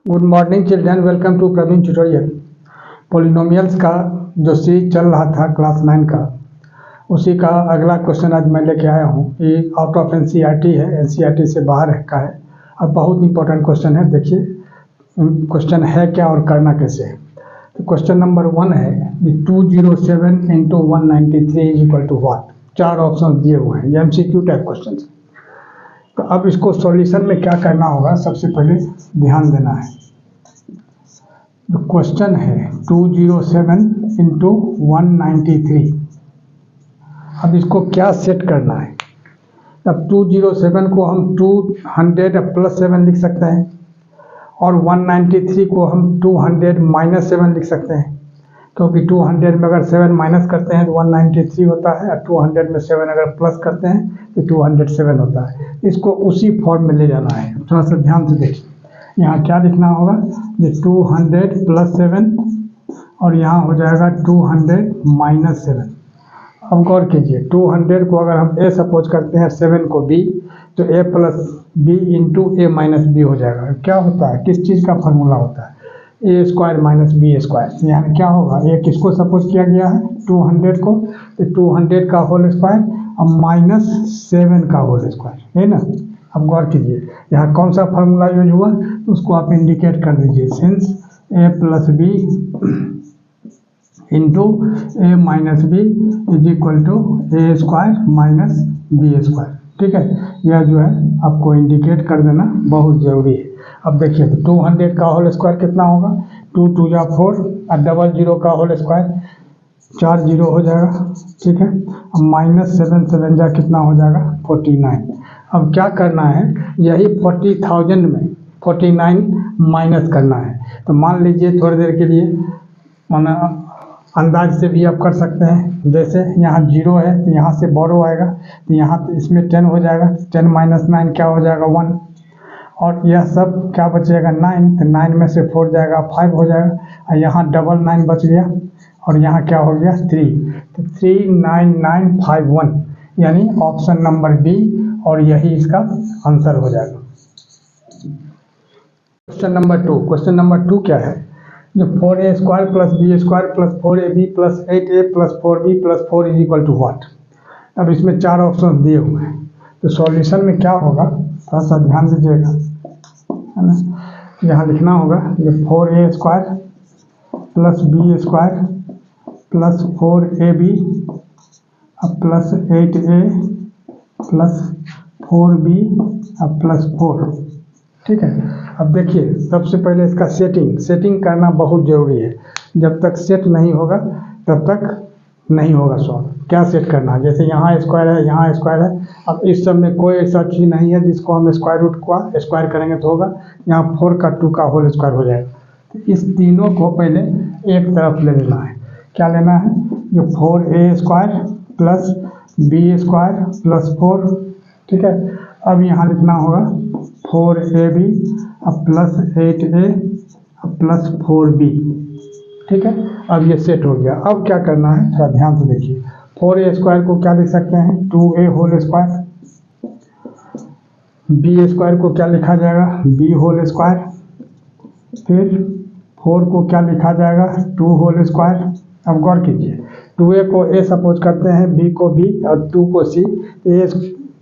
Good morning children, welcome to Praveen tutorial. Polynomials का जो series चल रहा था क्लास 9 का, उसी का अगला क्वेश्चन आज मैं लेके आया हूँ। ये आउट ऑफ एनसीईआरटी है, एनसीईआरटी से बाहर का है और बहुत इंपॉर्टेंट क्वेश्चन है। देखिए क्वेश्चन है क्या और करना कैसे है। तो क्वेश्चन नंबर 1 है 207 into 193 is equal to what. 4 option दिए हुए हैं, ये एमसीक्यू टाइप क्वेश्चन है। तो अब इसको सॉल्यूशन में क्या करना होगा, सबसे पहले ध्यान देना है। जो क्वेश्चन है 207 इंटू 193, अब इसको क्या सेट करना है। अब 207 को हम 200 प्लस 7 लिख सकते हैं और 193 को हम 200 माइनस 7 लिख सकते हैं, क्योंकि 200 में अगर 7 माइनस करते हैं तो 193 होता है और 200 में 7 अगर प्लस करते हैं तो 207 होता है। इसको उसी फॉर्म में ले जाना है। थोड़ा सा ध्यान से देखिए, यहाँ क्या लिखना होगा, ये 200 प्लस 7 और यहाँ हो जाएगा 200 माइनस 7। अब गौर कीजिए, 200 को अगर हम ए सपोज करते हैं, 7 को बी, तो ए plus b into a minus B हो जाएगा। क्या होता है, किस चीज़ का फार्मूला होता है, A square minus b square. यहाँ क्या होगा, ए किसको सपोज किया गया है, 200 को, तो 200 का होल स्क्वायर और माइनस 7 का होल स्क्वायर है ना। अब गौर कीजिए, यहाँ कौन सा फार्मूला यूज हुआ, उसको आप इंडिकेट कर दीजिए। Since a plus b into a minus b is equal to a square minus b square. ठीक है, यह जो है आपको इंडिकेट कर देना बहुत ज़रूरी है। अब देखिए 200 का होल स्क्वायर कितना होगा, 2 2 जा 4 और 00 का होल स्क्वायर 4 0 हो जाएगा। ठीक है, अब माइनस 7 7 जा कितना हो जाएगा, 49। अब क्या करना है, यही 40,000 में 49 माइनस करना है। तो मान लीजिए थोड़ी देर के लिए अंदाज से भी आप कर सकते हैं। जैसे यहाँ 0 है तो यहाँ से बोरो आएगा, तो यहाँ इसमें 10 हो जाएगा, 10 माइनस 9 क्या हो जाएगा, 1। और यह सब क्या बचेगा, 9, तो 9 में से 4 जाएगा, 5 हो जाएगा। और यहाँ 99 बच गया और यहाँ क्या हो गया, 3, तो 39951, यानी ऑप्शन नंबर बी, और यही इसका आंसर हो जाएगा। क्वेश्चन नंबर 2 क्या है, जो 4a square plus B square plus 4ab plus 8a plus 4b plus 4 is equal to what. अब इसमें 4 ऑप्शन दिए हुए हैं, तो सॉल्यूशन में क्या होगा, थोड़ा सा ध्यान दीजिएगा, है ना। यहाँ लिखना होगा ये 4a square plus B square plus 4ab plus 8a plus 4b plus 4। ठीक है, अब देखिए सबसे पहले इसका सेटिंग करना बहुत ज़रूरी है। जब तक सेट नहीं होगा तब तक नहीं होगा सॉल्व। क्या सेट करना, जैसे यहाँ स्क्वायर है, यहाँ स्क्वायर है। अब इस सब में कोई ऐसा चीज़ नहीं है जिसको हम स्क्वायर रूट का स्क्वायर करेंगे तो होगा, यहाँ 4 का 2 का होल स्क्वायर हो जाएगा। तो इस तीनों को पहले एक तरफ ले लेना है। क्या लेना है, जो 4a square plus B square plus 4। ठीक है, अब यहाँ लिखना होगा 4ab plus 8a plus 4b। ठीक है, अब ये सेट हो गया। अब क्या करना है, थोड़ा ध्यान से देखिए। 4a स्क्वायर को क्या लिख सकते हैं, 2a whole square. b square को क्या लिखा जाएगा, b होल स्क्वायर। फिर 4 को क्या लिखा जाएगा, 2 होल स्क्वायर। अब गौर कीजिए, 2a को a सपोज करते हैं, b को b और 2 को c,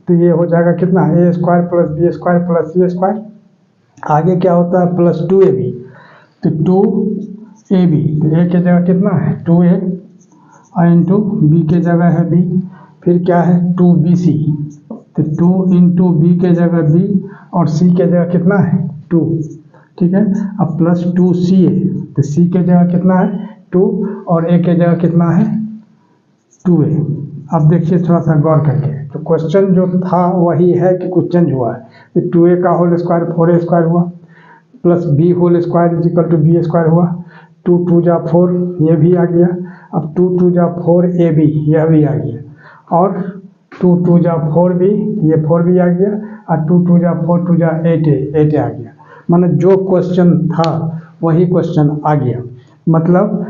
तो ये हो जाएगा कितना, a square plus B square plus c square. आगे क्या होता है, प्लस 2ab, तो 2ab, तो a की जगह कितना है 2a और इंटू बी के जगह है b। फिर क्या है 2bc, तो 2 इंटू बी के जगह b और c के जगह कितना है 2। ठीक है, अब प्लस 2ca, तो c के जगह कितना है 2 और a के जगह कितना है 2a। अब देखिए थोड़ा सा गौर करके, तो क्वेश्चन जो था वही है कि कुछ चेंज हुआ है। तो 2a का होल स्क्वायर 4a स्क्वायर हुआ, plus b whole square is equal to b square हुआ। 2 2 जा 4, ये भी आ गया। अब 2 2 जा 4ab, यह भी आ गया। और 2 2 जा 4b, ये 4 भी आ गया। और 2 2 जा 4 2 जा 8a आ गया। माने जो क्वेश्चन था वही क्वेश्चन आ गया। मतलब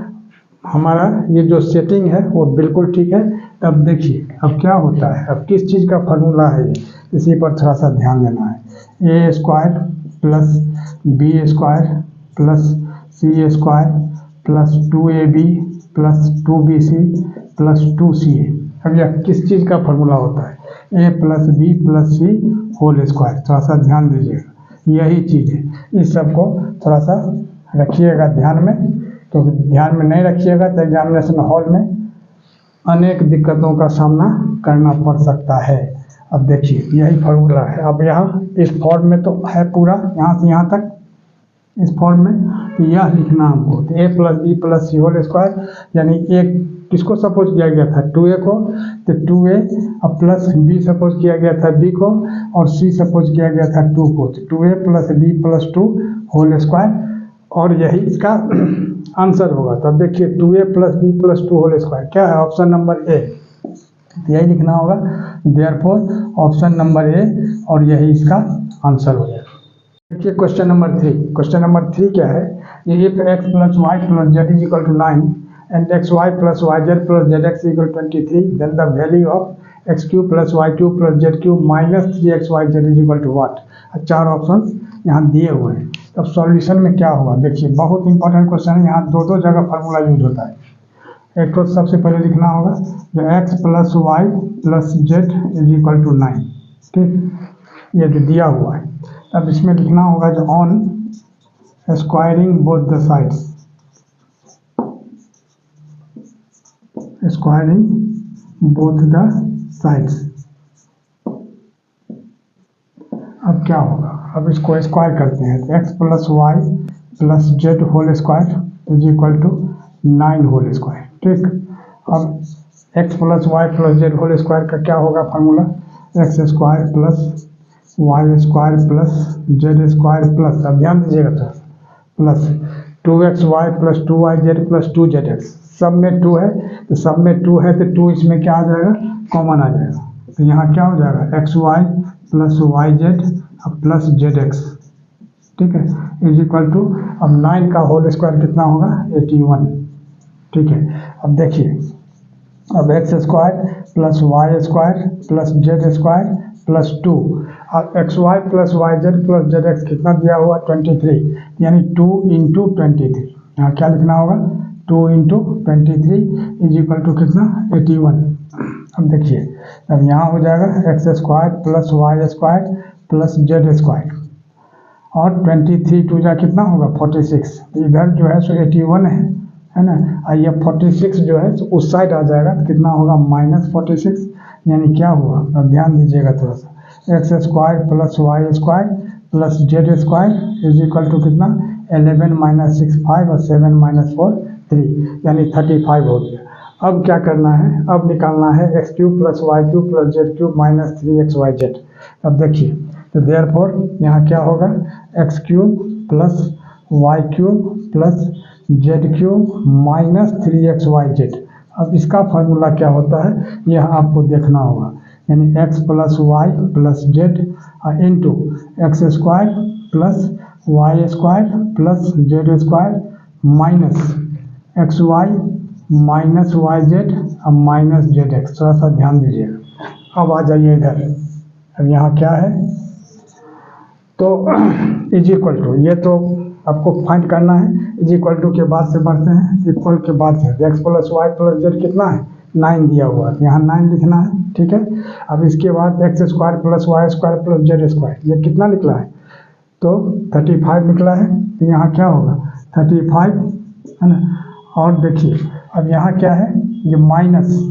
हमारा ये जो सेटिंग है वो बिल्कुल ठीक है। अब देखिए अब क्या होता है, अब किस चीज़ का फार्मूला है ये, इसी पर थोड़ा सा ध्यान देना है। A square plus B square plus C square plus 2ab plus 2bc plus 2ca। अब यह किस चीज़ का फॉर्मूला होता है? a plus b plus c whole square. थोड़ा सा ध्यान दीजिएगा, यही चीज़ है। इस सब को थोड़ा सा रखिएगा ध्यान में, क्योंकि ध्यान में नहीं रखिएगा तो एग्जामिनेशन हॉल में अनेक दिक्कतों का सामना करना पड़ सकता है। अब देखिए यही फॉर्मूला है। अब यहाँ इस फॉर्म में तो है पूरा, यहाँ से यहाँ तक इस फॉर्म में, तो यह लिखना हमको, तो a plus b plus c whole square, यानी एक किसको सपोज किया गया था? 2a को, तो 2a अब प्लस b सपोज किया गया था b को, और c सपोज किया गया था 2 को, तो 2a plus b plus 2 whole square, और यही इसका आंसर होगा। तो अब देखिए 2a plus b plus 2 whole square क्या है? ऑप्शन नंबर ए, यही लिखना होगा। देयरफॉर ऑप्शन नंबर ए, और यही इसका आंसर हो जाएगा। देखिए क्वेश्चन नंबर 3। क्वेश्चन नंबर 3 क्या है? ये if x plus y plus z is equal to 9 and x y plus y z plus z x equal 23, then the value of x cube plus y cube plus z cube minus 3x y z is equal to what? 4 option यहाँ दिए हुए हैं। अब solution में क्या होगा? देखिए बहुत इंपॉर्टेंट क्वेश्चन है, यहाँ दो जगह फार्मूला यूज होता है। एक तो सबसे पहले लिखना होगा जो x plus y plus z is equal to 9, ठीक, ये जो दिया हुआ है। अब इसमें लिखना होगा जो on squaring both the sides, squaring both the sides. अब क्या होगा? अब इसको स्क्वायर करते हैं, तो x plus y plus z whole square is equal to 9 whole square, ठीक। अब x plus y plus z whole square का क्या होगा formula? X square plus y square plus z square plus, अब ध्यान दीजिएगा तो, plus 2x y plus 2y z plus 2z x. सब में 2 है, तो सब में 2 है तो 2 इसमें क्या आ जाएगा? कॉमन आ जाएगा। तो यहाँ क्या हो जाएगा? X y plus y z plus z x, ठीक है, इज इक्वल टू, अब 9 का होल स्क्वायर कितना होगा? 81, ठीक है। अब देखिए, अब x square plus y square plus z square plus 2, और x y plus y z plus z x कितना दिया हुआ? 23, यानी 2 इंटू 23। यहाँ क्या लिखना होगा? 2 इंटू 23 इज इक्वल टू कितना? 81। अब देखिए, अब यहाँ हो जाएगा x square plus y square plus z square, और 23 टू जा कितना होगा? 46। इधर जो है सो 81 है ना, और ये 46 जो है तो उस साइड आ जाएगा, तो कितना होगा? -46, यानी क्या हुआ? अब ध्यान दीजिएगा थोड़ा सा, x square plus y square plus z square is equal to कितना? 11 माइनस 6 5 और 7 माइनस 4 3, यानी 35 हो गया। अब क्या करना है? अब निकालना है x cube plus y cube plus z cube minus 3x y z. अब देखिए, तो देयरफॉर यहाँ क्या होगा? X cube plus y cube plus z cube minus 3x y z. अब इसका फार्मूला क्या होता है यह आपको देखना होगा, यानी x plus y plus z into x square plus y square plus z square minus x y minus y z और माइनस जेड एक्स। थोड़ा सा ध्यान दीजिएगा। अब आ जाइए इधर, अब यहाँ क्या है? तो इज इक्वल टू, ये तो आपको फाइंड करना है, इज इक्वल टू के बाद से बढ़ते हैं, इक्वल के बाद से x plus y plus z कितना है? 9 दिया हुआ है, यहाँ 9 लिखना है, ठीक है। अब इसके बाद x square plus y square plus z square, ये कितना निकला है? तो 35 निकला है, तो यहाँ क्या होगा? 35 है ना। और देखिए अब यहाँ क्या है? ये माइनस,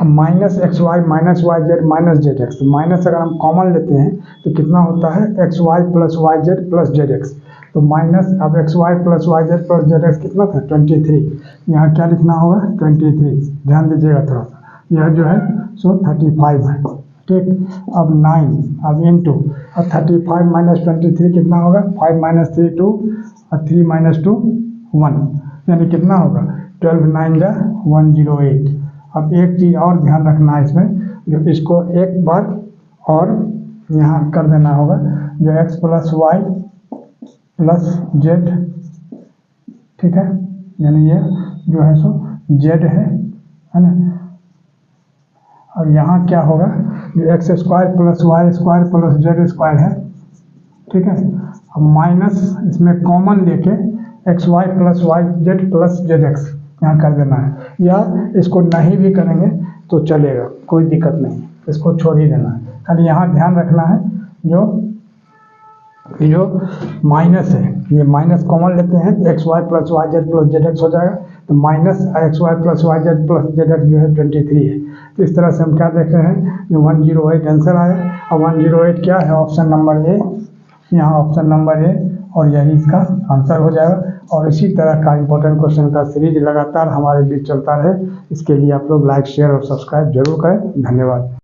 अब minus x y minus y z minus z x, minus अगर हम कॉमन लेते हैं तो कितना होता है? X y plus y z plus z x, तो माइनस, अब x y plus y z plus z x कितना था? 23। यहाँ क्या लिखना होगा? 23। ध्यान दीजिएगा थोड़ा सा, यह जो है सो 35 है, ठीक। अब 9, अब इंटू, अब 35 माइनस 23 कितना होगा? 5 माइनस 3 2 और 3 माइनस 2 1, यानी कितना होगा? 12 9 जा 108। अब एक चीज़ और ध्यान रखना है इसमें, जो इसको एक बार और यहाँ कर देना होगा, जो x plus y plus z, ठीक है, यानी ये जो है सो z है ना। अब यहाँ क्या होगा? जो x square plus y square plus z square है, ठीक है, अब माइनस इसमें कॉमन लेके x y plus y z plus z x यहाँ कर देना है, या इसको नहीं भी करेंगे तो चलेगा, कोई दिक्कत नहीं, इसको छोड़ ही देना है। खाली यहाँ ध्यान रखना है जो माइनस है, ये माइनस कॉमन लेते हैं तो x y plus y z plus z x हो जाएगा, तो minus x y plus y z plus z x जो है 23 है। तो इस तरह से हम क्या देख रहे हैं, जो 108 आंसर आया, और 108 क्या है, ऑप्शन नंबर ए, यहाँ ऑप्शन नंबर ए, और यही इसका आंसर हो जाएगा। और इसी तरह का इंपॉर्टेंट क्वेश्चन का सीरीज लगातार हमारे बीच चलता रहे, इसके लिए आप लोग लाइक शेयर और सब्सक्राइब जरूर करें। धन्यवाद।